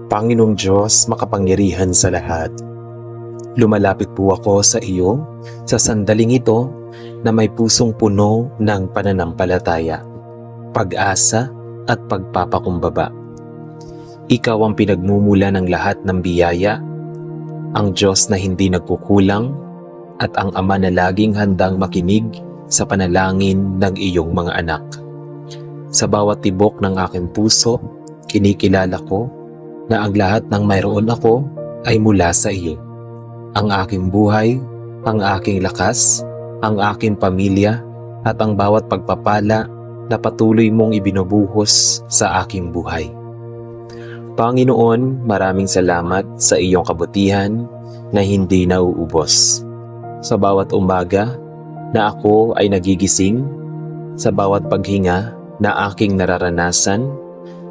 Panginoong Diyos, makapangyarihan sa lahat, lumalapit po ako sa iyo sa sandaling ito na may pusong puno ng pananampalataya, pag-asa at pagpapakumbaba. Ikaw ang pinagmumula ng lahat ng biyaya, ang Diyos na hindi nagkukulang at ang Ama na laging handang makinig sa panalangin ng iyong mga anak. Sa bawat tibok ng aking puso, kinikilala ko na ang lahat ng mayroon ako ay mula sa iyo. Ang aking buhay, ang aking lakas, ang aking pamilya, at ang bawat pagpapala na patuloy mong ibinubuhos sa aking buhay. Panginoon, maraming salamat sa iyong kabutihan na hindi nauubos. Sa bawat umaga na ako ay nagigising, sa bawat paghinga na aking nararanasan,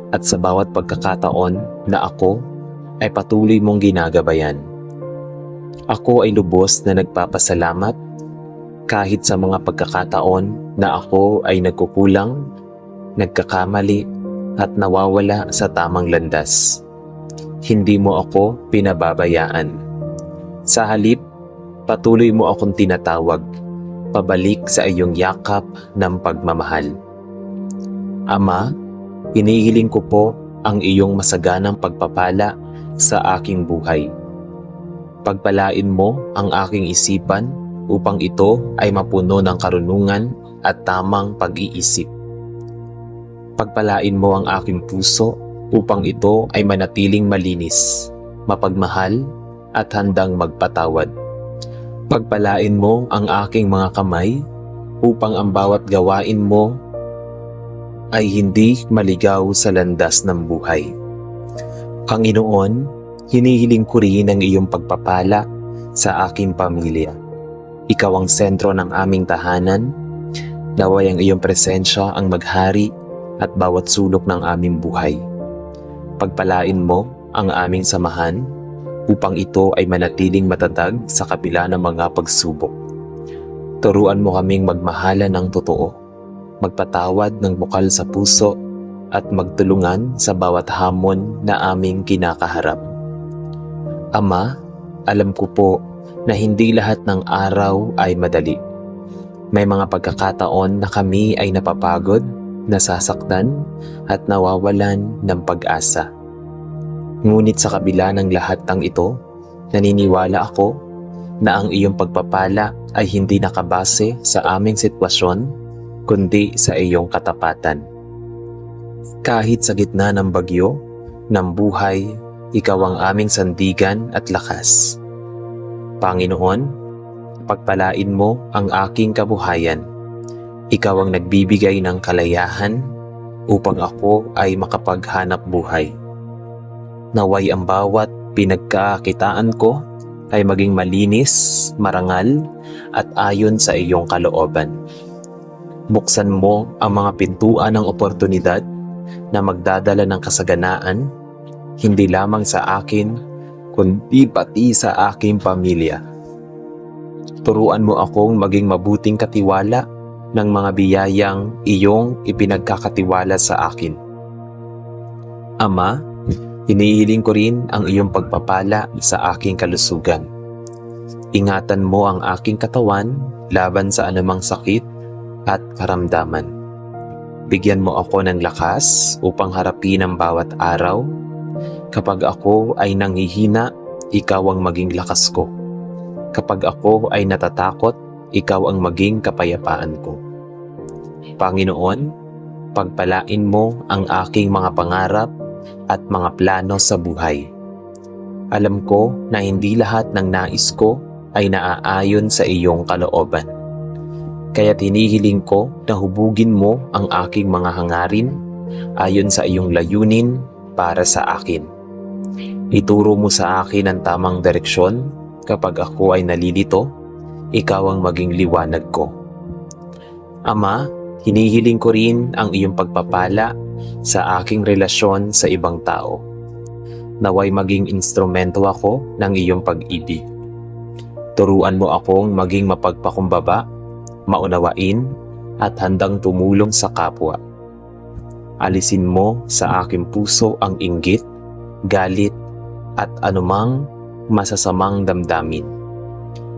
at sa bawat pagkakataon na ako ay patuloy mong ginagabayan. Ako ay lubos na nagpapasalamat kahit sa mga pagkakataon na ako ay nagkukulang, nagkakamali at nawawala sa tamang landas. Hindi mo ako pinababayaan. Sa halip, patuloy mo akong tinatawag pabalik sa iyong yakap ng pagmamahal. Ama, hinihiling ko po ang iyong masaganang pagpapala sa aking buhay. Pagpalain mo ang aking isipan upang ito ay mapuno ng karunungan at tamang pag-iisip. Pagpalain mo ang aking puso upang ito ay manatiling malinis, mapagmahal at handang magpatawad. Pagpalain mo ang aking mga kamay upang ang bawat gawain mo ay hindi maligaw sa landas ng buhay. Panginoon, hinihiling ko rin ang iyong pagpapala sa aking pamilya. Ikaw ang sentro ng aming tahanan, naway ang iyong presensya ang maghari at bawat sulok ng aming buhay. Pagpalain mo ang aming samahan upang ito ay manatiling matatag sa kabila ng mga pagsubok. Turuan mo kaming magmahala ng totoo, magpatawad ng bukal sa puso at magtulungan sa bawat hamon na aming kinakaharap. Ama, alam ko po na hindi lahat ng araw ay madali. May mga pagkakataon na kami ay napapagod, nasasaktan at nawawalan ng pag-asa. Ngunit sa kabila ng lahat ng ito, naniniwala ako na ang iyong pagpapala ay hindi nakabase sa aming sitwasyon kundi sa iyong katapatan. Kahit sa gitna ng bagyo, ng buhay, ikaw ang aming sandigan at lakas. Panginoon, pagpalain mo ang aking kabuhayan. Ikaw ang nagbibigay ng kalayahan upang ako ay makapaghanap buhay. Naway ang bawat pinagkakakitaan ko ay maging malinis, marangal at ayon sa iyong kalooban. Buksan mo ang mga pintuan ng oportunidad na magdadala ng kasaganaan, hindi lamang sa akin, kundi pati sa aking pamilya. Turuan mo akong maging mabuting katiwala ng mga biyayang iyong ipinagkakatiwala sa akin. Ama, hinihiling ko rin ang iyong pagpapala sa aking kalusugan. Ingatan mo ang aking katawan laban sa anumang sakit at karamdaman. Bigyan mo ako ng lakas upang harapin ang bawat araw. Kapag ako ay nanghihina, ikaw ang maging lakas ko. Kapag ako ay natatakot, ikaw ang maging kapayapaan ko. Panginoon, pagpalain mo ang aking mga pangarap at mga plano sa buhay. Alam ko na hindi lahat ng nais ko ay naaayon sa iyong kalooban. Kaya't hinihiling ko na hubugin mo ang aking mga hangarin ayon sa iyong layunin para sa akin. Ituro mo sa akin ang tamang direksyon kapag ako ay nalilito, ikaw ang maging liwanag ko. Ama, hinihiling ko rin ang iyong pagpapala sa aking relasyon sa ibang tao. Naway maging instrumento ako ng iyong pag-ibig. Turuan mo akong maging mapagpakumbaba, maunawain at handang tumulong sa kapwa. Alisin mo sa aking puso ang inggit, galit, at anumang masasamang damdamin.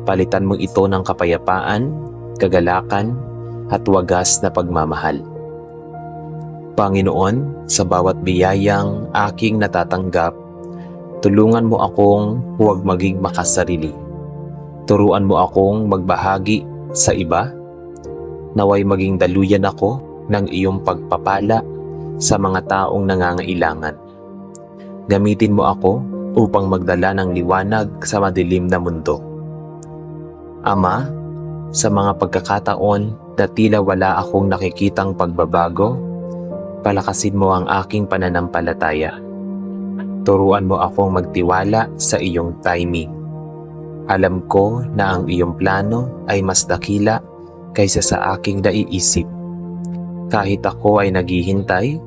Palitan mo ito ng kapayapaan, kagalakan, at wagas na pagmamahal. Panginoon, sa bawat biyayang aking natatanggap, tulungan mo akong huwag maging makasarili. Turuan mo akong magbahagi sa iba. Naway maging daluyan ako ng iyong pagpapala sa mga taong nangangailangan. Gamitin mo ako upang magdala ng liwanag sa madilim na mundo. Ama, sa mga pagkakataon na tila wala akong nakikitang pagbabago, palakasin mo ang aking pananampalataya. Turuan mo akong magtiwala sa iyong timing. Alam ko na ang iyong plano ay mas dakila kaysa sa aking naiisip. Kahit ako ay naghihintay,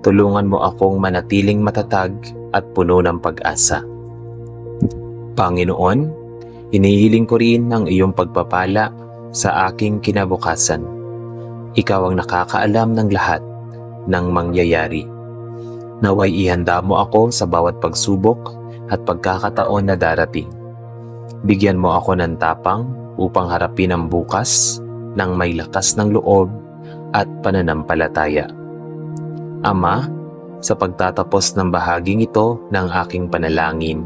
tulungan mo akong manatiling matatag at puno ng pag-asa. Panginoon, hinihiling ko rin ang iyong pagpapala sa aking kinabukasan. Ikaw ang nakakaalam ng lahat ng mangyayari. Naway ihanda mo ako sa bawat pagsubok at pagkakataon na darating. Bigyan mo ako ng tapang upang harapin ang bukas ng may lakas ng loob at pananampalataya. Ama, sa pagtatapos ng bahaging ito ng aking panalangin,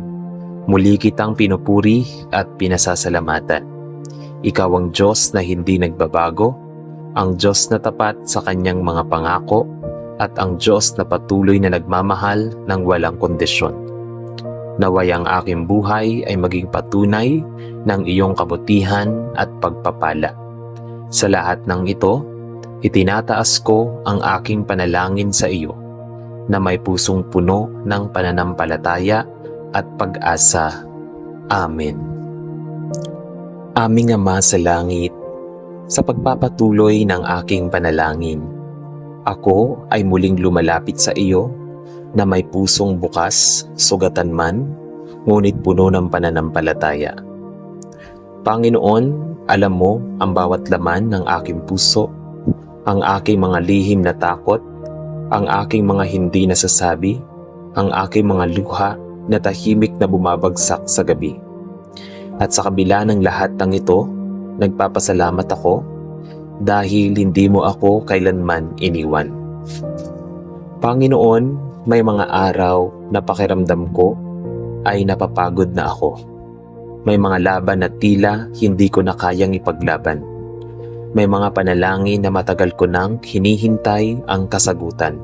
muli kitang pinupuri at pinasasalamatan. Ikaw ang Diyos na hindi nagbabago, ang Diyos na tapat sa kanyang mga pangako, at ang Diyos na patuloy na nagmamahal ng walang kondisyon. Naway ang aking buhay ay maging patunay ng iyong kabutihan at pagpapala. Sa lahat ng ito, itinataas ko ang aking panalangin sa iyo, na may pusong puno ng pananampalataya at pag-asa. Amen. Aming Ama sa langit, sa pagpapatuloy ng aking panalangin, ako ay muling lumalapit sa iyo na may pusong bukas, sugatan man, ngunit puno ng pananampalataya. Panginoon, alam mo ang bawat laman ng aking puso, ang aking mga lihim na takot, ang aking mga hindi nasasabi, ang aking mga luha na tahimik na bumabagsak sa gabi. At sa kabila ng lahat ng ito, nagpapasalamat ako dahil hindi mo ako kailanman iniwan. Panginoon, may mga araw na pakiramdam ko ay napapagod na ako. May mga laban na tila hindi ko na kayang ipaglaban. May mga panalangin na matagal ko nang hinihintay ang kasagutan.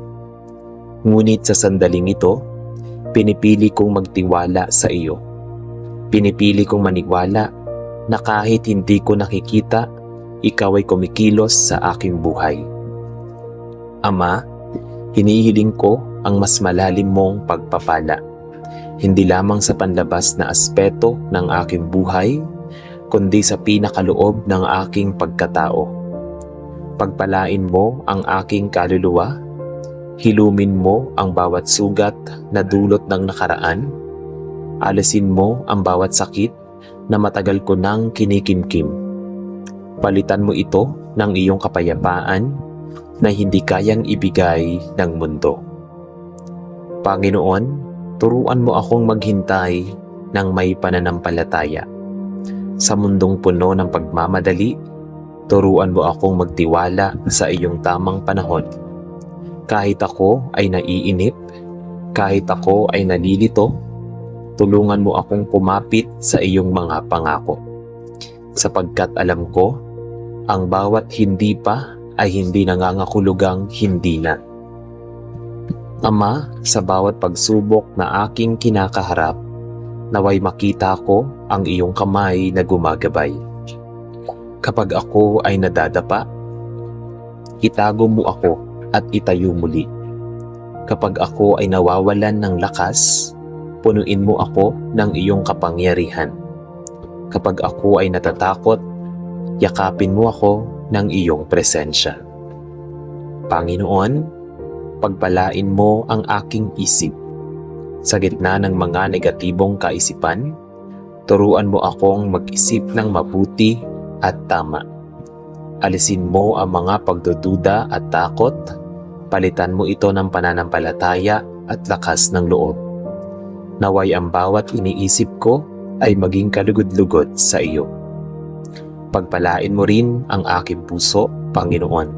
Ngunit sa sandaling ito, pinipili kong magtiwala sa iyo. Pinipili kong maniwala na kahit hindi ko nakikita, ikaw ay kumikilos sa aking buhay. Ama, hinihiling ko ang mas malalim mong pagpapala. Hindi lamang sa panlabas na aspeto ng aking buhay, kundi sa pinakaloob ng aking pagkatao. Pagpalain mo ang aking kaluluwa, hilumin mo ang bawat sugat na dulot ng nakaraan, alisin mo ang bawat sakit na matagal ko nang kinikimkim. Palitan mo ito ng iyong kapayapaan na hindi kayang ibigay ng mundo. Panginoon, turuan mo akong maghintay ng may pananampalataya. Sa mundong puno ng pagmamadali, turuan mo akong magtiwala sa iyong tamang panahon. Kahit ako ay naiinip, kahit ako ay nalilito, tulungan mo akong kumapit sa iyong mga pangako. Sapagkat alam ko, ang bawat hindi pa ay hindi nangangahulugang hindi na. Ama, sa bawat pagsubok na aking kinakaharap, naway makita ko ang iyong kamay na gumagabay. Kapag ako ay nadadapa, itago mo ako at itayo muli. Kapag ako ay nawawalan ng lakas, punuin mo ako ng iyong kapangyarihan. Kapag ako ay natatakot, yakapin mo ako ng iyong presensya. Panginoon, pagpalain mo ang aking isip. Sa gitna ng mga negatibong kaisipan, turuan mo akong mag-isip ng mabuti at tama. Alisin mo ang mga pagdududa at takot, palitan mo ito ng pananampalataya at lakas ng loob. Naway ang bawat iniisip ko ay maging kalugod-lugod sa iyo. Pagpalain mo rin ang aking puso, Panginoon.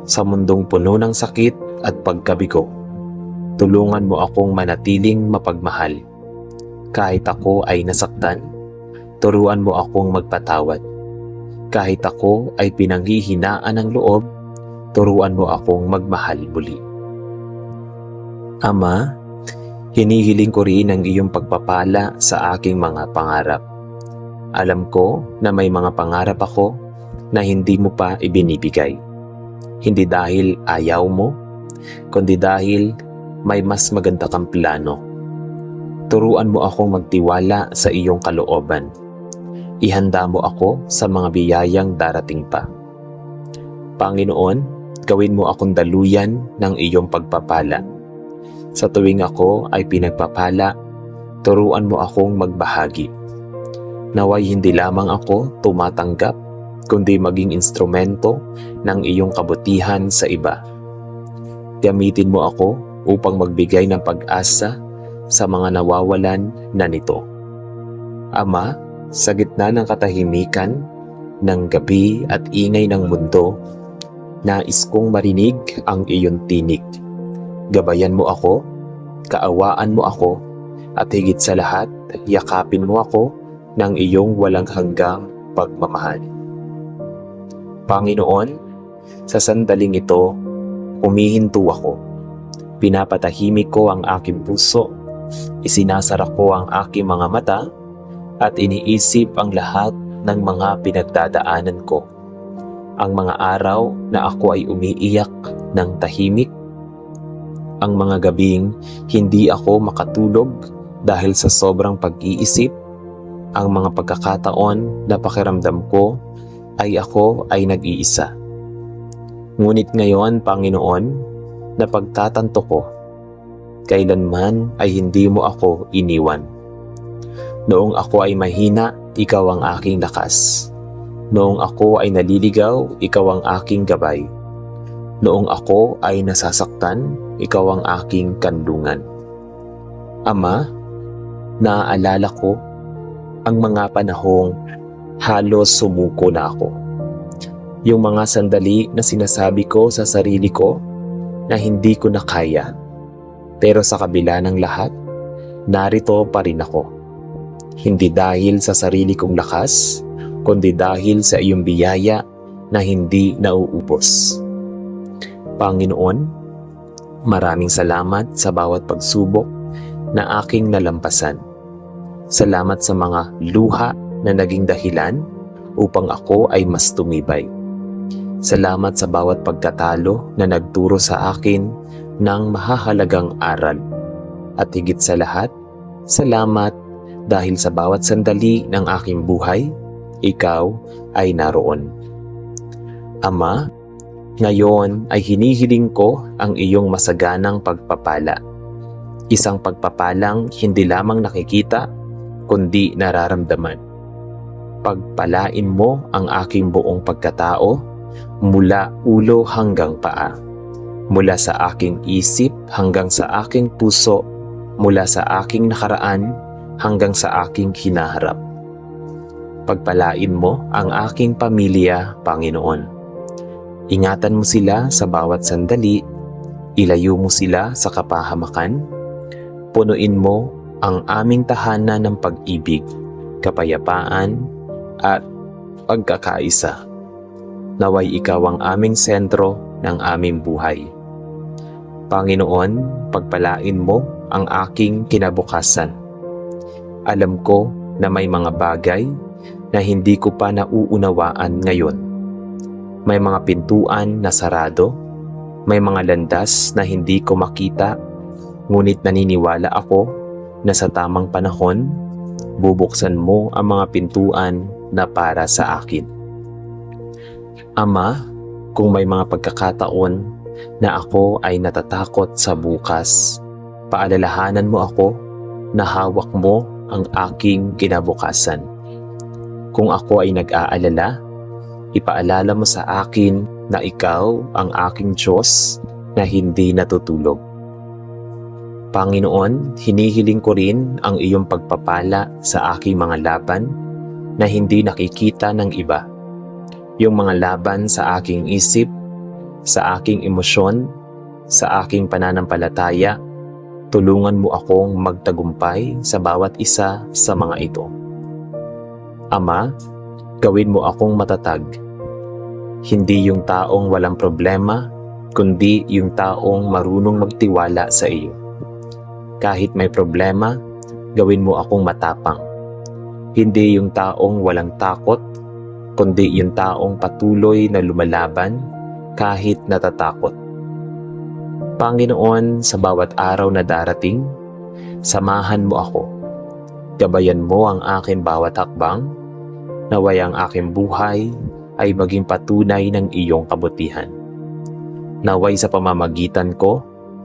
Sa mundong puno ng sakit at pagkabigo, tulungan mo akong manatiling mapagmahal. Kahit ako ay nasaktan, turuan mo akong magpatawad. Kahit ako ay pinanghihinaan ng loob, turuan mo akong magmahal muli. Ama, hinihiling ko rin ang iyong pagpapala sa aking mga pangarap. Alam ko na may mga pangarap ako na hindi mo pa ibinibigay. Hindi dahil ayaw mo, kundi dahil may mas maganda kang plano. Turuan mo akong magtiwala sa iyong kalooban. Ihanda mo ako sa mga biyayang darating pa. Panginoon, gawin mo akong daluyan ng iyong pagpapala. Sa tuwing ako ay pinagpapala, turuan mo akong magbahagi. Naway hindi lamang ako tumatanggap, kundi maging instrumento ng iyong kabutihan sa iba. Gamitin mo ako upang magbigay ng pag-asa sa mga nawawalan na nito. Ama, sa gitna ng katahimikan, ng gabi at ingay ng mundo, nais kong marinig ang iyong tinig. Gabayan mo ako, kaawaan mo ako, at higit sa lahat, yakapin mo ako ng iyong walang hanggang pagmamahal. Panginoon, sa sandaling ito, humihinto ako. Pinapatahimik ko ang aking puso, isinasara ko ang aking mga mata, at iniisip ang lahat ng mga pinagdadaanan ko. Ang mga araw na ako ay umiiyak ng tahimik, ang mga gabing hindi ako makatulog dahil sa sobrang pag-iisip, ang mga pagkakataon na pakiramdam ko ay ako ay nag-iisa. Ngunit ngayon, Panginoon, napagtatanto ko, kailanman ay hindi mo ako iniwan. Noong ako ay mahina, ikaw ang aking lakas. Noong ako ay naliligaw, ikaw ang aking gabay. Noong ako ay nasasaktan, ikaw ang aking kanlungan. Ama, naaalala ko ang mga panahong halos sumuko na ako. Yung mga sandali na sinasabi ko sa sarili ko na hindi ko na kaya. Pero sa kabila ng lahat, narito pa rin ako. Hindi dahil sa sarili kong lakas, kundi dahil sa iyong biyaya na hindi nauubos. Panginoon, maraming salamat sa bawat pagsubok na aking nalampasan. Salamat sa mga luha na naging dahilan upang ako ay mas tumibay. Salamat sa bawat pagkatalo na nagturo sa akin ng mahahalagang aral. At higit sa lahat, salamat dahil sa bawat sandali ng aking buhay, ikaw ay naroon. Ama, ngayon ay hinihiling ko ang iyong masaganang pagpapala. Isang pagpapalang hindi lamang nakikita, kundi nararamdaman. Pagpalain mo ang aking buong pagkatao mula ulo hanggang paa, mula sa aking isip hanggang sa aking puso, mula sa aking nakaraan hanggang sa aking hinaharap. Pagpalain mo ang aking pamilya, Panginoon. Ingatan mo sila sa bawat sandali, ilayo mo sila sa kapahamakan, punuin mo ang aming tahanan ng pag-ibig, kapayapaan, at pagkakaisa. Naway ikaw ang aming sentro ng aming buhay. Panginoon, pagpalain mo ang aking kinabukasan. Alam ko na may mga bagay na hindi ko pa nauunawaan ngayon. May mga pintuan na sarado, may mga landas na hindi ko makita, ngunit naniniwala ako na sa tamang panahon, bubuksan mo ang mga pintuan na para sa akin. Ama, kung may mga pagkakataon na ako ay natatakot sa bukas, paalalahanan mo ako na hawak mo ang aking kinabukasan. Kung ako ay nag-aalala, ipaalala mo sa akin na ikaw ang aking Diyos na hindi natutulog. Panginoon, hinihiling ko rin ang iyong pagpapala sa aking mga laban na hindi nakikita ng iba. Yung mga laban sa aking isip, sa aking emosyon, sa aking pananampalataya, tulungan mo akong magtagumpay sa bawat isa sa mga ito. Ama, gawin mo akong matatag. Hindi yung taong walang problema, kundi yung taong marunong magtiwala sa iyo. Kahit may problema, gawin mo akong matapang. Hindi yung taong walang takot, kundi yung taong patuloy na lumalaban kahit natatakot. Panginoon, sa bawat araw na darating, samahan mo ako. Gabayan mo ang aking bawat hakbang, naway ang aking buhay ay maging patunay ng iyong kabutihan. Naway sa pamamagitan ko,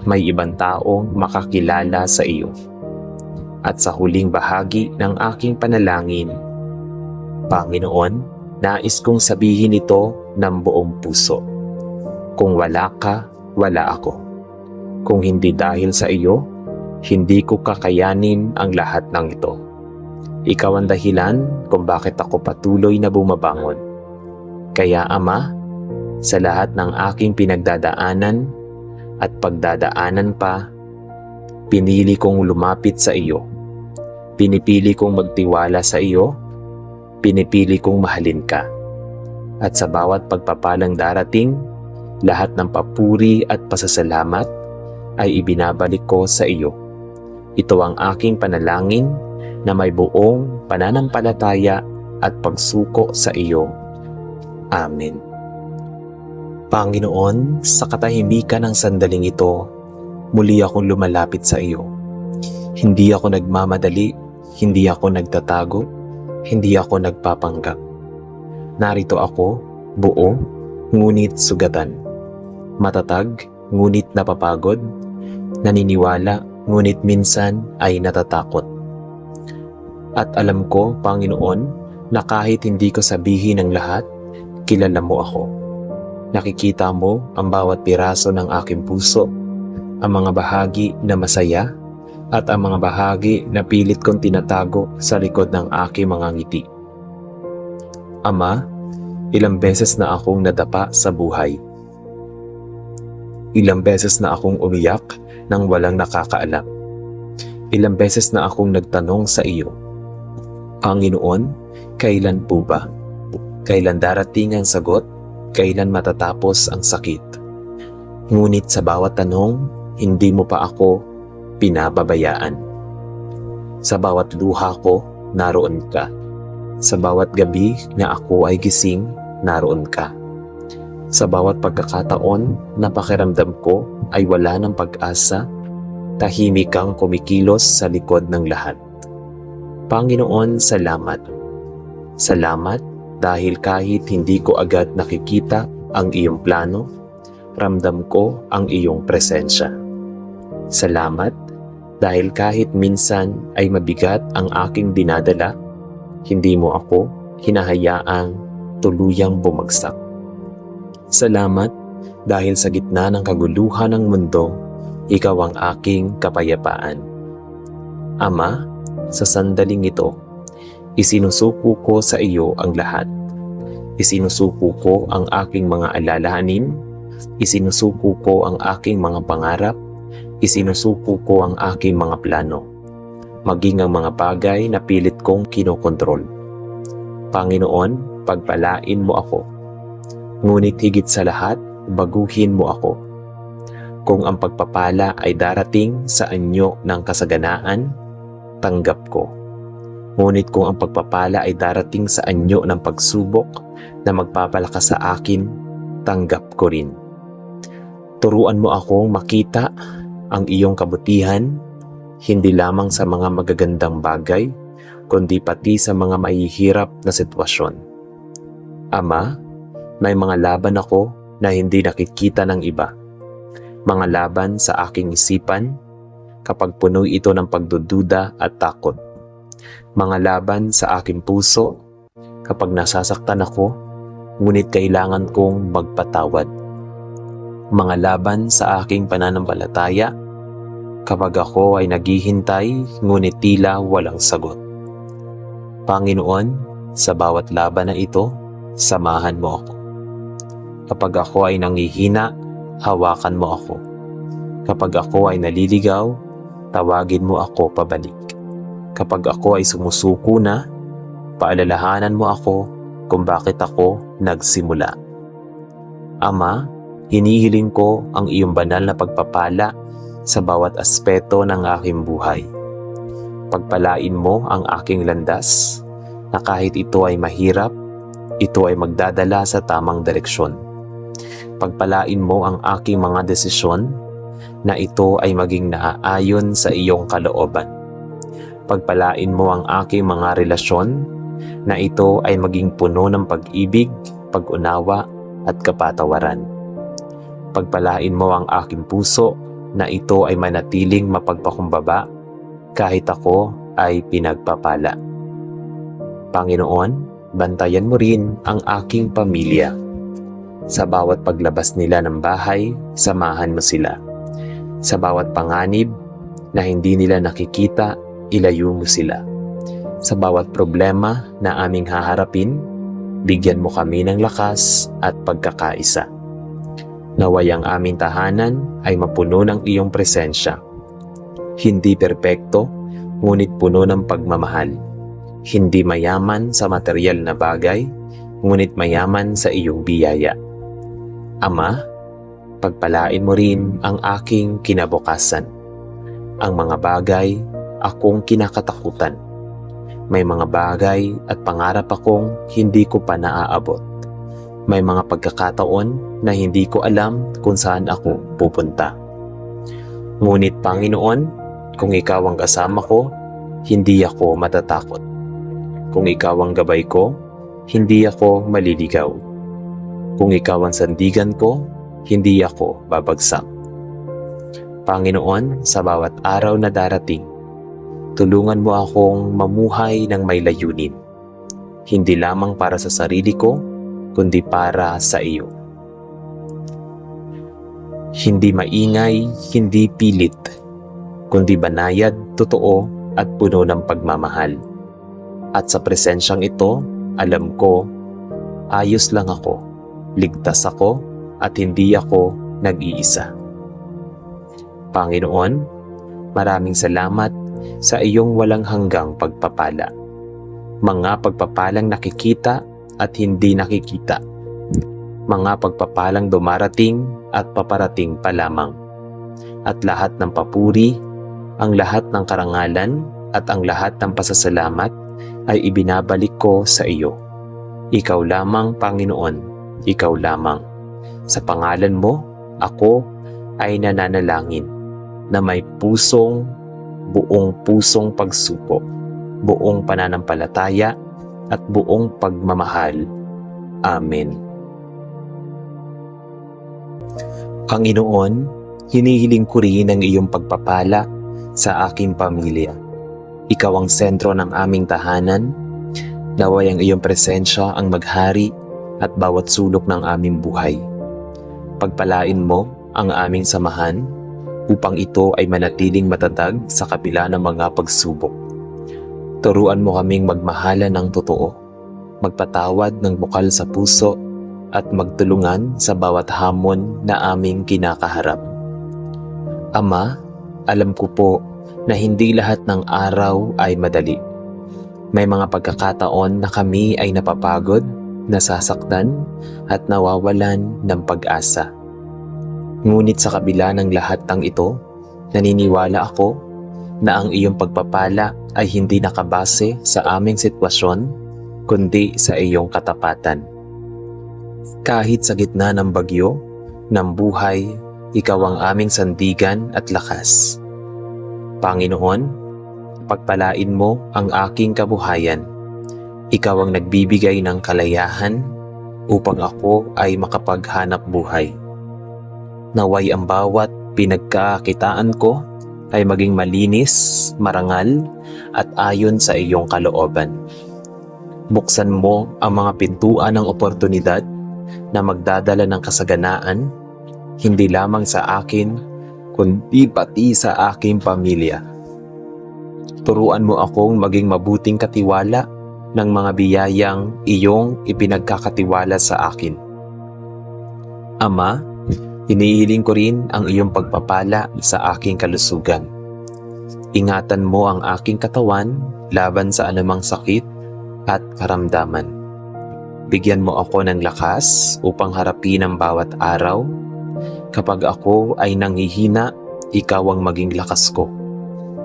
may ibang taong makakilala sa iyo. At sa huling bahagi ng aking panalangin, Panginoon, nais kong sabihin ito ng buong puso. Kung wala ka, wala ako. Kung hindi dahil sa iyo, hindi ko kakayanin ang lahat ng ito. Ikaw ang dahilan kung bakit ako patuloy na bumabangon. Kaya Ama, sa lahat ng aking pinagdadaanan at pagdadaanan pa, pinili kong lumapit sa iyo. Pinipili kong magtiwala sa iyo. Pinipili kong mahalin ka. At sa bawat pagpapalang darating, lahat ng papuri at pasasalamat ay ibinabalik ko sa iyo. Ito ang aking panalangin na may buong pananampalataya at pagsuko sa iyo. Amen. Panginoon, sa katahimikan ng sandaling ito, muli akong lumalapit sa iyo. Hindi ako nagmamadali, hindi ako nagtatago, hindi ako nagpapanggap. Narito ako, buo, ngunit sugatan. Matatag, ngunit napapagod. Naniniwala, ngunit minsan ay natatakot. At alam ko, Panginoon, na kahit hindi ko sabihin ang lahat, kilala mo ako. Nakikita mo ang bawat piraso ng aking puso, ang mga bahagi na masaya at ang mga bahagi na pilit kong tinatago sa likod ng aking mga ngiti. Ama, ilang beses na akong nadapa sa buhay. Ilang beses na akong umiyak nang walang nakakaalam. Ilang beses na akong nagtanong sa iyo, Panginoon, kailan po ba? Kailan darating ang sagot? Kailan matatapos ang sakit? Ngunit sa bawat tanong, hindi mo pa ako pinababayaan. Sa bawat luha ko, naroon ka. Sa bawat gabi na ako ay gising, naroon ka. Sa bawat pagkakataon na pakiramdam ko ay wala ng pag-asa, tahimik kang kumikilos sa likod ng lahat. Panginoon, salamat. Salamat dahil kahit hindi ko agad nakikita ang iyong plano, ramdam ko ang iyong presensya. Salamat dahil kahit minsan ay mabigat ang aking dinadala, hindi mo ako hinahayaang tuluyang bumagsak. Salamat dahil sa gitna ng kaguluhan ng mundo, ikaw ang aking kapayapaan. Ama, sa sandaling ito, isinusuko ko sa iyo ang lahat. Isinusuko ko ang aking mga alalahanin, isinusuko ko ang aking mga pangarap, isinusuko ko ang aking mga plano, maging ang mga bagay na pilit kong kinokontrol. Panginoon, pagpalain mo ako. Ngunit higit sa lahat, baguhin mo ako. Kung ang pagpapala ay darating sa anyo ng kasaganaan, tanggap ko. Ngunit kung ang pagpapala ay darating sa anyo ng pagsubok na magpapalakas sa akin, tanggap ko rin. Turuan mo akong makita ang iyong kabutihan, hindi lamang sa mga magagandang bagay, kundi pati sa mga mahihirap na sitwasyon. Ama, may mga laban ako na hindi nakikita ng iba. Mga laban sa aking isipan, kapag puno ito ng pagdududa at takot. Mga laban sa aking puso, kapag nasasaktan ako, ngunit kailangan kong magpatawad. Mga laban sa aking pananampalataya, kapag ako ay naghihintay ngunit tila walang sagot. Panginoon, sa bawat laban na ito, samahan mo ako. Kapag ako ay nangihina, hawakan mo ako. Kapag ako ay naliligaw, tawagin mo ako pabalik. Kapag ako ay sumusuko na, paalalahanan mo ako kung bakit ako nagsimula. Ama, hinihiling ko ang iyong banal na pagpapala sa bawat aspeto ng aking buhay. Pagpalain mo ang aking landas na kahit ito ay mahirap, ito ay magdadala sa tamang direksyon. Pagpalain mo ang aking mga desisyon na ito ay maging naaayon sa iyong kalooban. Pagpalain mo ang aking mga relasyon na ito ay maging puno ng pag-ibig, pag-unawa at kapatawaran. Pagpalain mo ang aking puso na ito ay manatiling mapagpakumbaba kahit ako ay pinagpapala. Panginoon, bantayan mo rin ang aking pamilya. Sa bawat paglabas nila ng bahay, samahan mo sila. Sa bawat panganib na hindi nila nakikita, ilayo mo sila. Sa bawat problema na aming haharapin, bigyan mo kami ng lakas at pagkakaisa. Naway ang aming tahanan ay mapuno ng iyong presensya. Hindi perpekto, ngunit puno ng pagmamahal. Hindi mayaman sa material na bagay, ngunit mayaman sa iyong biyaya. Ama, pagpalain mo rin ang aking kinabukasan. Ang mga bagay akong kinakatakutan. May mga bagay at pangarap akong hindi ko pa naaabot. May mga pagkakataon na hindi ko alam kung saan ako pupunta. Ngunit Panginoon, kung ikaw ang kasama ko, hindi ako matatakot. Kung ikaw ang gabay ko, hindi ako maliligaw. Kung ikaw ang sandigan ko, hindi ako babagsak. Panginoon, sa bawat araw na darating, tulungan mo akong mamuhay ng may layunin. Hindi lamang para sa sarili ko, kundi para sa iyo. Hindi maingay, hindi pilit, kundi banayad, totoo at puno ng pagmamahal. At sa presensyang ito, alam ko, ayos lang ako, ligtas ako at hindi ako nag-iisa. Panginoon, maraming salamat sa iyong walang hanggang pagpapala. Mga pagpapalang nakikita at hindi nakikita. Mga pagpapalang dumarating at paparating pa lamang. At lahat ng papuri, ang lahat ng karangalan at ang lahat ng pasasalamat ay ibinabalik ko sa iyo. Ikaw lamang, Panginoon, ikaw lamang. Sa pangalan mo, ako ay nananalangin na may buong pusong pagsuko, buong pananampalataya at buong pagmamahal. Amen. Panginoon, hinihiling ko rin ang iyong pagpapala sa aking pamilya. Ikaw ang sentro ng aming tahanan. Naway ang iyong presensya ang maghari at bawat sulok ng aming buhay. Pagpalain mo ang aming samahan upang ito ay manatiling matatag sa kabila ng mga pagsubok. Turuan mo kaming magmahala ng totoo, magpatawad ng bukal sa puso at magtulungan sa bawat hamon na aming kinakaharap. Ama, alam ko po na hindi lahat ng araw ay madali. May mga pagkakataon na kami ay napapagod, nasasaktan at nawawalan ng pag-asa. Ngunit sa kabila ng lahat ng ito, naniniwala ako na ang iyong pagpapala ay hindi nakabase sa aming sitwasyon, kundi sa iyong katapatan. Kahit sa gitna ng bagyo, ng buhay, ikaw ang aming sandigan at lakas. Panginoon, pagpalain mo ang aking kabuhayan. Ikaw ang nagbibigay ng kalayahan upang ako ay makapaghanap buhay. Naway ang bawat pinagkakitaan ko ay maging malinis, marangal at ayon sa iyong kalooban. Buksan mo ang mga pintuan ng oportunidad na magdadala ng kasaganaan, hindi lamang sa akin, kundi pati sa aking pamilya. Turuan mo akong maging mabuting katiwala ng mga biyayang iyong ipinagkakatiwala sa akin. Ama, hinihiling ko rin ang iyong pagpapala sa aking kalusugan. Ingatan mo ang aking katawan laban sa anumang sakit at karamdaman. Bigyan mo ako ng lakas upang harapin ang bawat araw. Kapag ako ay nanghihina, ikaw ang maging lakas ko.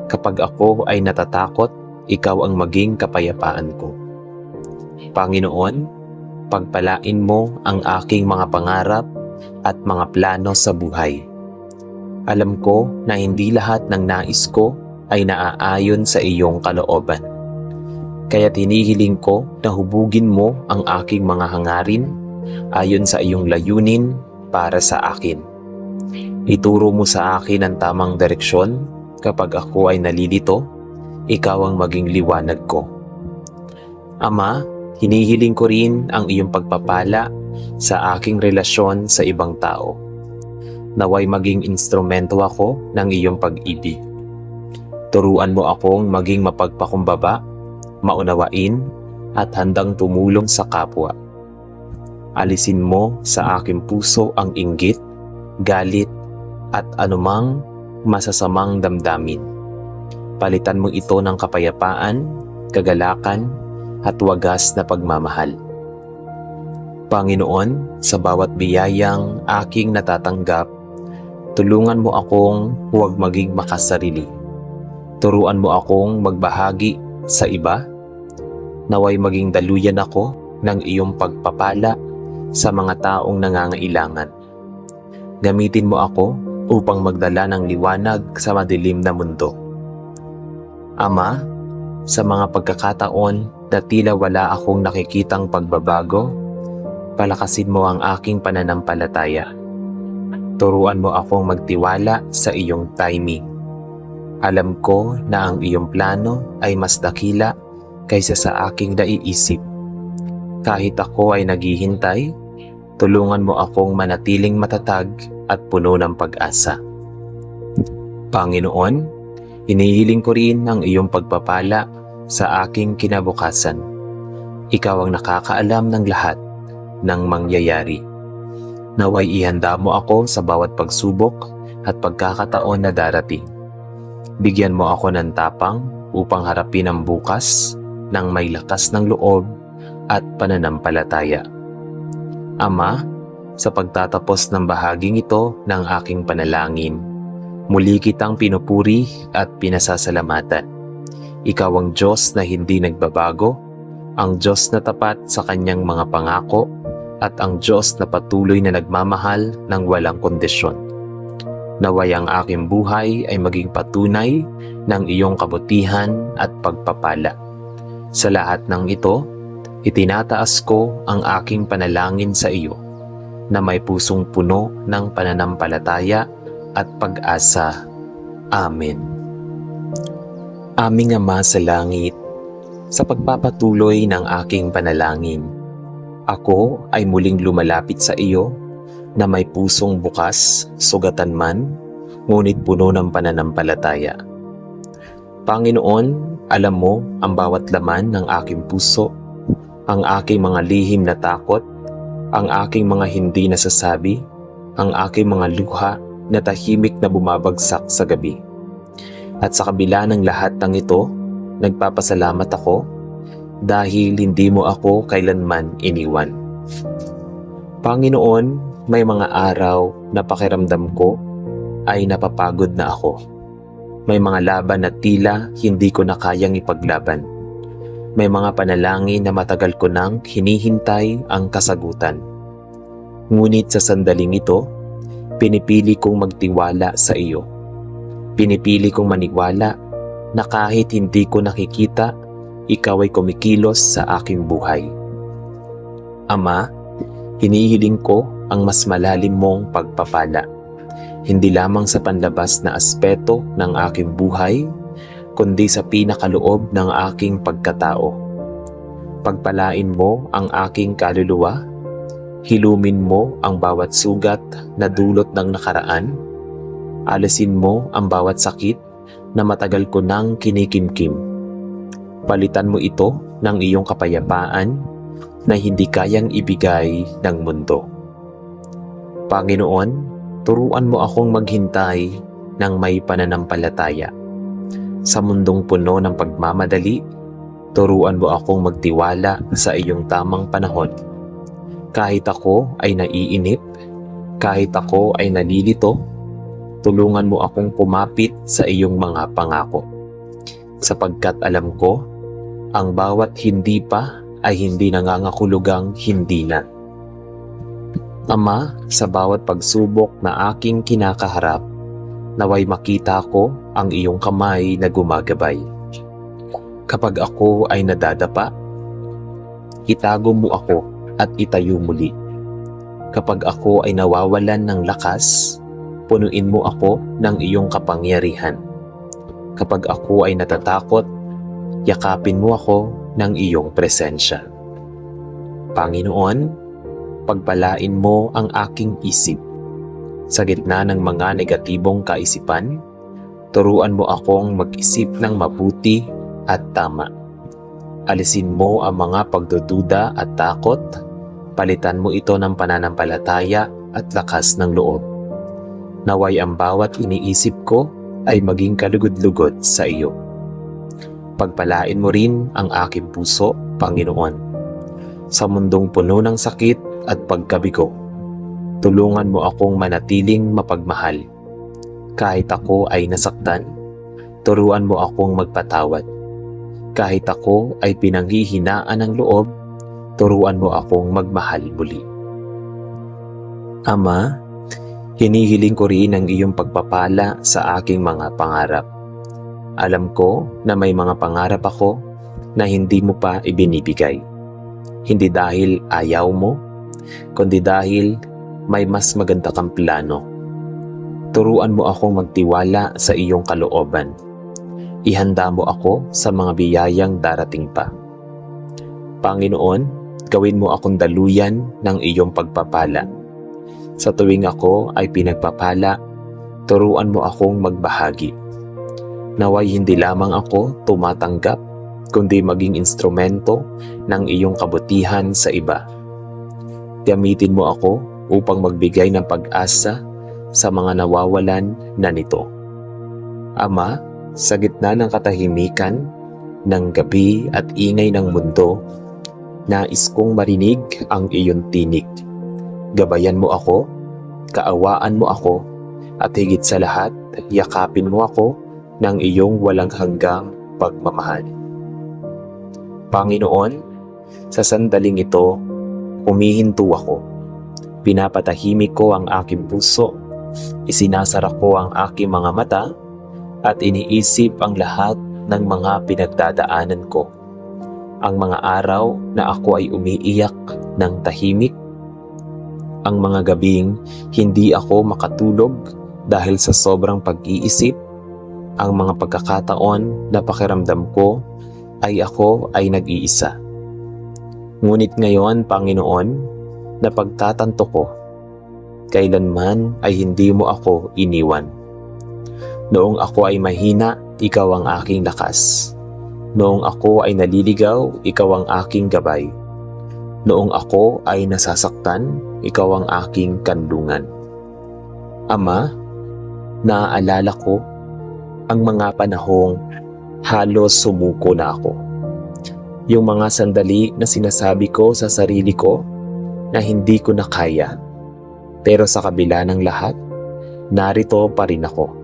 Kapag ako ay natatakot, ikaw ang maging kapayapaan ko. Panginoon, pagpalain mo ang aking mga pangarap at mga plano sa buhay. Alam ko na hindi lahat ng nais ko ay naaayon sa iyong kalooban. Kaya't hinihiling ko na hubugin mo ang aking mga hangarin ayon sa iyong layunin para sa akin. Ituro mo sa akin ang tamang direksyon. Kapag ako ay nalilito, ikaw ang maging liwanag ko. Ama, hinihiling ko rin ang iyong pagpapala sa aking relasyon sa ibang tao. Naway maging instrumento ako ng iyong pag-ibig. Turuan mo akong maging mapagpakumbaba, maunawain, at handang tumulong sa kapwa. Alisin mo sa aking puso ang inggit, galit, at anumang masasamang damdamin. Palitan mo ito ng kapayapaan, kagalakan, at wagas na pagmamahal. Panginoon, sa bawat biyayang aking natatanggap, tulungan mo akong huwag maging makasarili. Turuan mo akong magbahagi sa iba. Naway maging daluyan ako ng iyong pagpapala sa mga taong nangangailangan. Gamitin mo ako upang magdala ng liwanag sa madilim na mundo. Ama, sa mga pagkakataon na tila wala akong nakikitang pagbabago, palakasin mo ang aking pananampalataya. Turuan mo akong magtiwala sa iyong timing. Alam ko na ang iyong plano ay mas dakila kaysa sa aking naiisip. Kahit ako ay naghihintay, tulungan mo akong manatiling matatag at puno ng pag-asa. Panginoon, hinihiling ko rin ang iyong pagpapala sa aking kinabukasan. Ikaw ang nakakaalam ng lahat ng mangyayari. Naway ihanda mo ako sa bawat pagsubok at pagkakataon na darating. Bigyan mo ako ng tapang upang harapin ang bukas ng may lakas ng loob at pananampalataya. Ama, sa pagtatapos ng bahaging ito ng aking panalangin, muli kitang pinupuri at pinasasalamatan. Ikaw ang Diyos na hindi nagbabago, ang Diyos na tapat sa kanyang mga pangako, at ang Diyos na patuloy na nagmamahal ng walang kondisyon. Naway ang aking buhay ay maging patunay ng iyong kabutihan at pagpapala. Sa lahat ng ito, itinataas ko ang aking panalangin sa iyo, na may pusong puno ng pananampalataya at pag-asa. Amen. Aming Ama sa langit, sa pagpapatuloy ng aking panalangin, ako ay muling lumalapit sa iyo na may pusong bukas, sugatan man, ngunit puno ng pananampalataya. Panginoon, alam mo ang bawat laman ng aking puso, ang aking mga lihim na takot, ang aking mga hindi nasasabi, ang aking mga luha na tahimik na bumabagsak sa gabi. At sa kabila ng lahat ng ito, nagpapasalamat ako dahil hindi mo ako kailanman iniwan. Panginoon, may mga araw na pakiramdam ko ay napapagod na ako. May mga laban na tila hindi ko na kayang ipaglaban. May mga panalangin na matagal ko nang hinihintay ang kasagutan. Ngunit sa sandaling ito, pinipili kong magtiwala sa iyo. Pinipili kong maniwala na kahit hindi ko nakikita, ikaw ay kumikilos sa aking buhay. Ama, hinihiling ko ang mas malalim mong pagpapala. Hindi lamang sa panlabas na aspeto ng aking buhay, kundi sa pinakaloob ng aking pagkatao. Pagpalain mo ang aking kaluluwa, hilumin mo ang bawat sugat na dulot ng nakaraan, Alisin mo ang bawat sakit na matagal ko nang kinikimkim. Palitan mo ito ng iyong kapayapaan na hindi kayang ibigay ng mundo. Panginoon, turuan mo akong maghintay ng may pananampalataya. Sa mundong puno ng pagmamadali, turuan mo akong magtiwala sa iyong tamang panahon. Kahit ako ay naiinip, kahit ako ay nalilito, tulungan mo akong kumapit sa iyong mga pangako. Sapagkat alam ko, ang bawat hindi pa ay hindi nangangahulugang hindi na. Ama, sa bawat pagsubok na aking kinakaharap, naway makita ko ang iyong kamay na gumagabay. Kapag ako ay nadadapa, itago mo ako at itayo muli. Kapag ako ay nawawalan ng lakas, punuin mo ako ng iyong kapangyarihan. Kapag ako ay natatakot, yakapin mo ako ng iyong presensya. Panginoon, pagpalain mo ang aking isip. Sa gitna ng mga negatibong kaisipan, turuan mo akong mag-isip ng mabuti at tama. Alisin mo ang mga pagdududa at takot, palitan mo ito ng pananampalataya at lakas ng loob. Naway ang bawat iniisip ko ay maging kalugod-lugod sa iyo. Pagpalain mo rin ang aking puso, Panginoon. Sa mundong puno ng sakit at pagkabigo, tulungan mo akong manatiling mapagmahal. Kahit ako ay nasaktan, turuan mo akong magpatawad. Kahit ako ay pinanghihinaan ng loob, turuan mo akong magmahal muli. Ama, hinihiling ko rin ang iyong pagpapala sa aking mga pangarap. Alam ko na may mga pangarap ako na hindi mo pa ibinibigay. Hindi dahil ayaw mo, kundi dahil may mas maganda kang plano. Turuan mo akong magtiwala sa iyong kalooban. Ihanda mo ako sa mga biyayang darating pa. Panginoon, gawin mo akong daluyan ng iyong pagpapala. Sa tuwing ako ay pinagpapala, turuan mo akong magbahagi. Naway hindi lamang ako tumatanggap, kundi maging instrumento ng iyong kabutihan sa iba. Gamitin mo ako upang magbigay ng pag-asa sa mga nawawalan na nito. Ama, sa gitna ng katahimikan, ng gabi at ingay ng mundo, nais kong marinig ang iyong tinig. Gabayan mo ako, kaawaan mo ako, at higit sa lahat, yakapin mo ako ng iyong walang hanggang pagmamahal. Panginoon, sa sandaling ito, humihinto ako. Pinapatahimik ko ang aking puso, isinasara ko ang aking mga mata, at iniisip ang lahat ng mga pinagdadaanan ko. Ang mga araw na ako ay umiiyak ng tahimik, ang mga gabing hindi ako makatulog dahil sa sobrang pag-iisip, ang mga pagkakataon na pakiramdam ko ay ako ay nag-iisa. Ngunit ngayon, Panginoon, napagtatanto ko, kailanman ay hindi mo ako iniwan. Noong ako ay mahina, ikaw ang aking lakas. Noong ako ay naliligaw, ikaw ang aking gabay. Noong ako ay nasasaktan, ikaw ang aking kanlungan. Ama, naaalala ko ang mga panahong halos sumuko na ako. Yung mga sandali na sinasabi ko sa sarili ko na hindi ko na kaya. Pero sa kabila ng lahat, narito pa rin ako.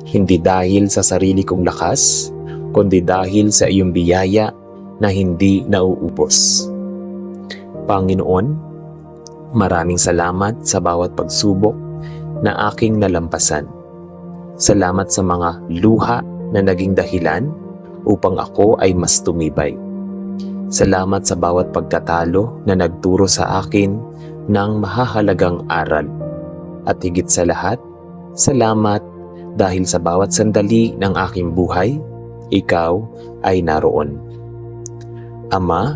Hindi dahil sa sarili kong lakas, kundi dahil sa iyong biyaya na hindi nauubos. Panginoon, maraming salamat sa bawat pagsubok na aking nalampasan. Salamat sa mga luha na naging dahilan upang ako ay mas tumibay. Salamat sa bawat pagkatalo na nagturo sa akin ng mahahalagang aral. At higit sa lahat, salamat dahil sa bawat sandali ng aking buhay, ikaw ay naroon. Ama,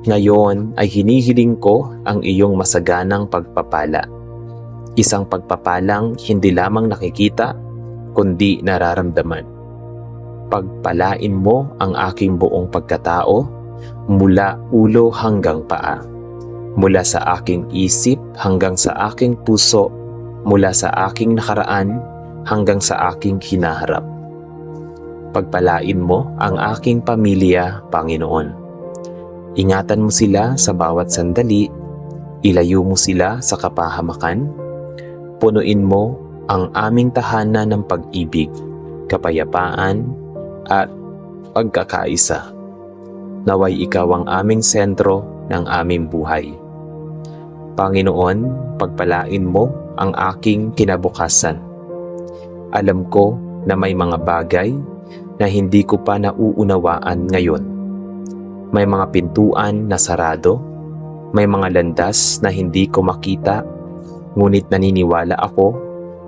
ngayon ay hinihiling ko ang iyong masaganang pagpapala. Isang pagpapalang hindi lamang nakikita, kundi nararamdaman. Pagpalain mo ang aking buong pagkatao, mula ulo hanggang paa, mula sa aking isip hanggang sa aking puso, mula sa aking nakaraan hanggang sa aking hinaharap. Pagpalain mo ang aking pamilya, Panginoon. Ingatan mo sila sa bawat sandali, ilayo mo sila sa kapahamakan, punuin mo ang aming tahanan ng pag-ibig, kapayapaan, at pagkakaisa. Naway ikaw ang aming sentro ng aming buhay. Panginoon, pagpalain mo ang aking kinabukasan. Alam ko na may mga bagay na hindi ko pa nauunawaan ngayon. May mga pintuan na sarado, may mga landas na hindi ko makita, ngunit naniniwala ako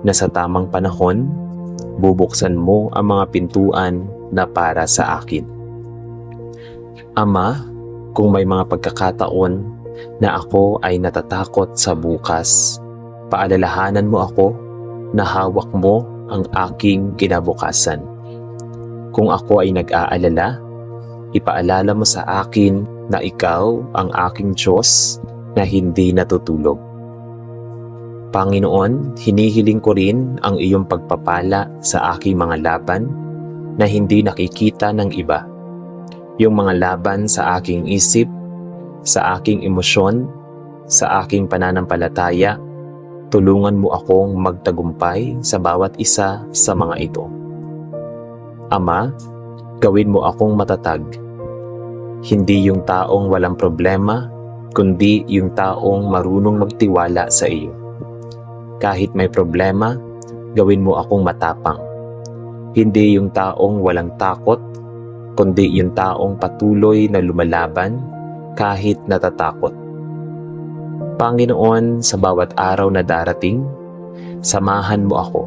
na sa tamang panahon, bubuksan mo ang mga pintuan na para sa akin. Ama, kung may mga pagkakataon na ako ay natatakot sa bukas, paalalahanan mo ako na hawak mo ang aking kinabukasan. Kung ako ay nag-aalala, ipaalala mo sa akin na ikaw ang aking Diyos na hindi natutulog. Panginoon, hinihiling ko rin ang iyong pagpapala sa aking mga laban na hindi nakikita ng iba. Yung mga laban sa aking isip, sa aking emosyon, sa aking pananampalataya, tulungan mo akong magtagumpay sa bawat isa sa mga ito. Ama, gawin mo akong matatag. Hindi yung taong walang problema, kundi yung taong marunong magtiwala sa iyo. Kahit may problema, gawin mo akong matapang. Hindi yung taong walang takot, kundi yung taong patuloy na lumalaban kahit natatakot. Panginoon, sa bawat araw na darating, samahan mo ako.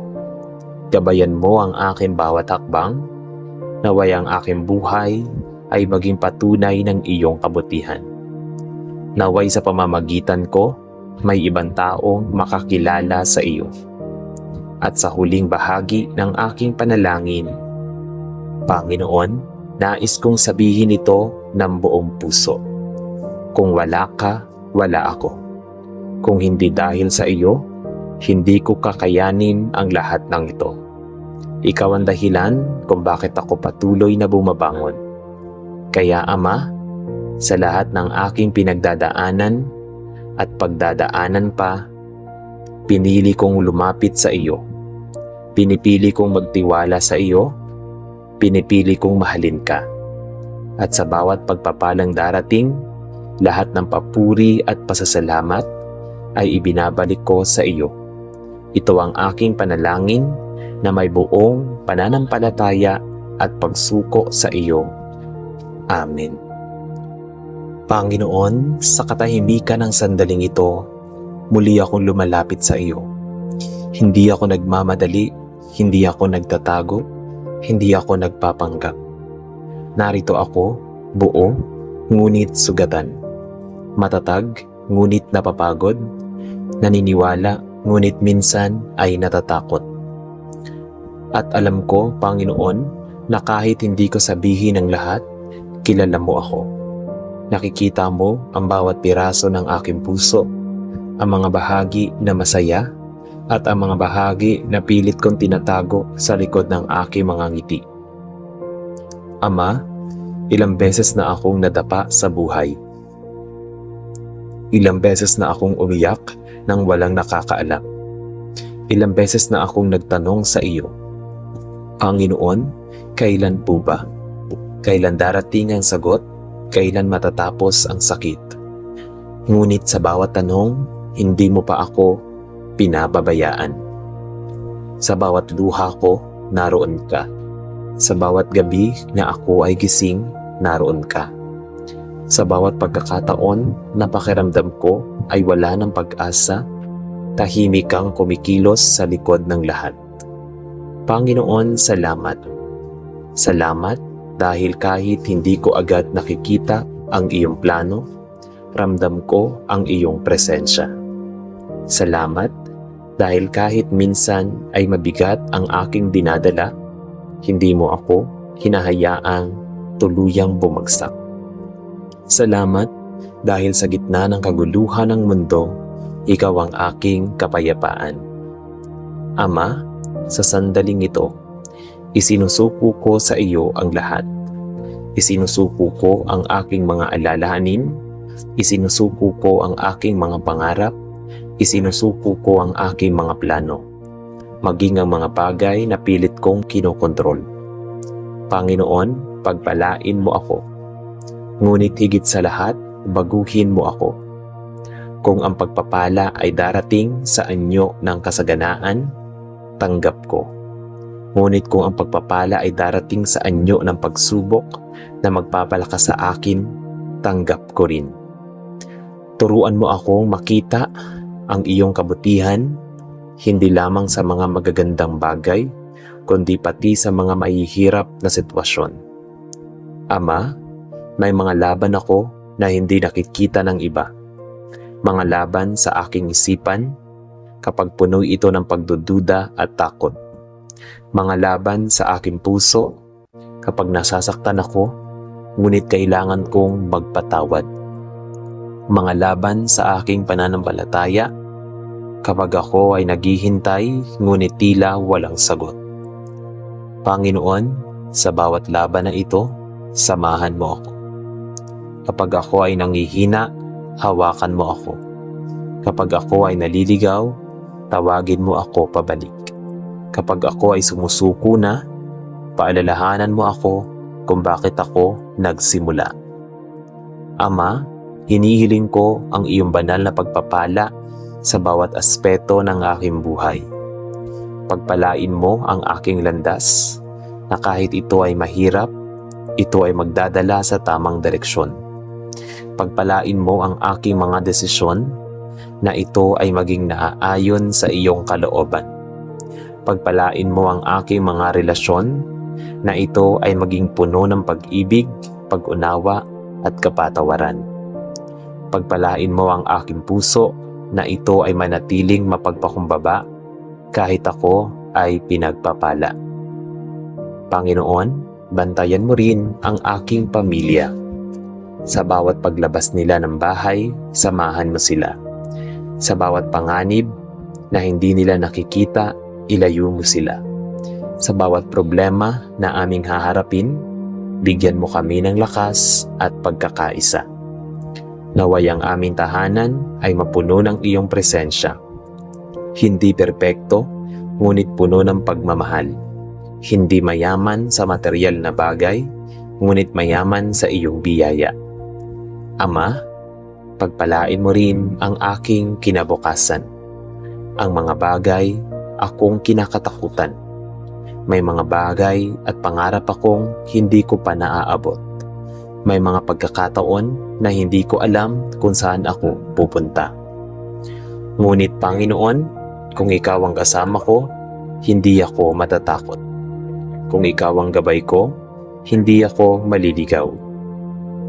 Gabayan mo ang aking bawat hakbang, naway ang aking buhay ay maging patunay ng iyong kabutihan. Naway sa pamamagitan ko, may ibang taong makakilala sa iyo. At sa huling bahagi ng aking panalangin, Panginoon, nais kong sabihin ito ng buong puso. Kung wala ka, wala ako. Kung hindi dahil sa iyo, hindi ko kakayanin ang lahat ng ito. Ikaw ang dahilan kung bakit ako patuloy na bumabangon. Kaya Ama, sa lahat ng aking pinagdadaanan at pagdadaanan pa, pinili kong lumapit sa iyo. Pinipili kong magtiwala sa iyo. Pinipili kong mahalin ka. At sa bawat pagpapalang darating, lahat ng papuri at pasasalamat ay ibinabalik ko sa iyo. Ito ang aking panalangin na may buong pananampalataya at pagsuko sa iyo. Amen. Panginoon, sa katahimikan ng sandaling ito, muli akong lumalapit sa iyo. Hindi ako nagmamadali, hindi ako nagtatago, hindi ako nagpapanggap. Narito ako, buo, ngunit sugatan. Matatag, ngunit napapagod. Naniniwala, ngunit minsan ay natatakot. At alam ko, Panginoon, na kahit hindi ko sabihin ang lahat, kilala mo ako. Nakikita mo ang bawat piraso ng aking puso, ang mga bahagi na masaya, at ang mga bahagi na pilit kong tinatago sa likod ng aking mga ngiti. Ama, ilang beses na akong nadapa sa buhay. Ilang beses na akong umiyak nang walang nakakaalam. Ilang beses na akong nagtanong sa iyo, Panginoon, kailan po ba? Kailan darating ang sagot? Kailan matatapos ang sakit? Ngunit sa bawat tanong, hindi mo pa ako pinababayaan. Sa bawat luha ko, naroon ka. Sa bawat gabi na ako ay gising, naroon ka. Sa bawat pagkakataon na pakiramdam ko ay wala ng pag-asa, tahimik kang kumikilos sa likod ng lahat. Panginoon, salamat. Salamat dahil kahit hindi ko agad nakikita ang iyong plano, ramdam ko ang iyong presensya. Salamat Dahil kahit minsan ay mabigat ang aking dinadala, hindi mo ako hinahayaang tuluyang bumagsak. Salamat dahil sa gitna ng kaguluhan ng mundo, ikaw ang aking kapayapaan. Ama, sa sandaling ito, isinusuko ko sa iyo ang lahat. Isinusuko ko ang aking mga alalahanin, isinusuko ko ang aking mga pangarap, isinusuko ko ang aking mga plano, maging ang mga bagay na pilit kong kinokontrol. Panginoon, pagpalain mo ako. Ngunit higit sa lahat, baguhin mo ako. Kung ang pagpapala ay darating sa anyo ng kasaganaan, tanggap ko. Ngunit kung ang pagpapala ay darating sa anyo ng pagsubok na magpapalakas sa akin, tanggap ko rin. Turuan mo akong makita ang iyong kabutihan, hindi lamang sa mga magagandang bagay, kundi pati sa mga mahihirap na sitwasyon. Ama, may mga laban ako na hindi nakikita ng iba. Mga laban sa aking isipan, kapag puno ito ng pagdududa at takot. Mga laban sa aking puso, kapag nasasaktan ako, ngunit kailangan kong magpatawad. Mga laban sa aking pananampalataya, kapag ako ay naghihintay ngunit tila walang sagot. Panginoon, sa bawat laban na ito, samahan mo ako. Kapag ako ay nanghihina, hawakan mo ako. Kapag ako ay naliligaw, tawagin mo ako pabalik. Kapag ako ay sumusuko na, paalalahanan mo ako kung bakit ako nagsimula. Ama, hinihiling ko ang iyong banal na pagpapala sa bawat aspeto ng aking buhay. Pagpalain mo ang aking landas na kahit ito ay mahirap, ito ay magdadala sa tamang direksyon. Pagpalain mo ang aking mga desisyon na ito ay maging naaayon sa iyong kalooban. Pagpalain mo ang aking mga relasyon na ito ay maging puno ng pag-ibig, pag-unawa at kapatawaran. Pagpalain mo ang aking puso na ito ay manatiling mapagpakumbaba kahit ako ay pinagpapala. Panginoon, bantayan mo rin ang aking pamilya. Sa bawat paglabas nila ng bahay, samahan mo sila. Sa bawat panganib na hindi nila nakikita, ilayo mo sila. Sa bawat problema na aming haharapin, bigyan mo kami ng lakas at pagkakaisa. Naway ang aming tahanan ay mapuno ng iyong presensya. Hindi perpekto, ngunit puno ng pagmamahal. Hindi mayaman sa material na bagay, ngunit mayaman sa iyong biyaya. Ama, pagpalain mo rin ang aking kinabukasan. Ang mga bagay akong kinakatakutan. May mga bagay at pangarap akong hindi ko pa naaabot. May mga pagkakataon na hindi ko alam kung saan ako pupunta. Ngunit Panginoon, kung ikaw ang kasama ko, hindi ako matatakot. Kung ikaw ang gabay ko, hindi ako maliligaw.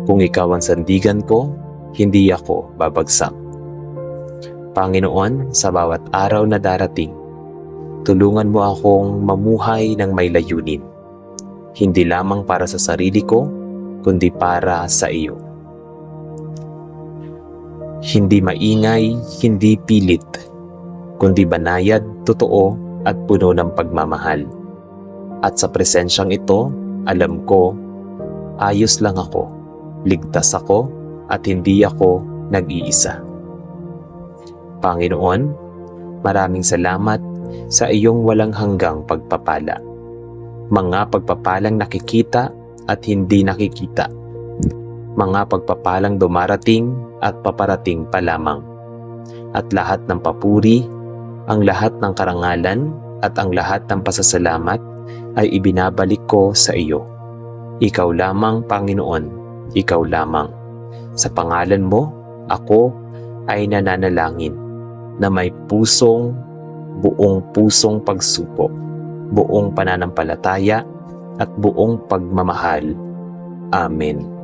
Kung ikaw ang sandigan ko, hindi ako babagsak. Panginoon, sa bawat araw na darating, tulungan mo akong mamuhay ng may layunin. Hindi lamang para sa sarili ko, kundi para sa iyo. Hindi maingay, hindi pilit, kundi banayad, totoo at puno ng pagmamahal. At sa presensyang ito, alam ko, ayos lang ako, ligtas ako at hindi ako nag-iisa. Panginoon, maraming salamat sa iyong walang hanggang pagpapala. Mga pagpapalang nakikita at hindi nakikita. Mga pagpapalang dumarating at paparating pa lamang. At lahat ng papuri, ang lahat ng karangalan at ang lahat ng pasasalamat ay ibinabalik ko sa iyo. Ikaw lamang, Panginoon, ikaw lamang. Sa pangalan mo, ako ay nananalangin na may buong pusong pagsuko, buong pananampalataya at buong pagmamahal. Amen.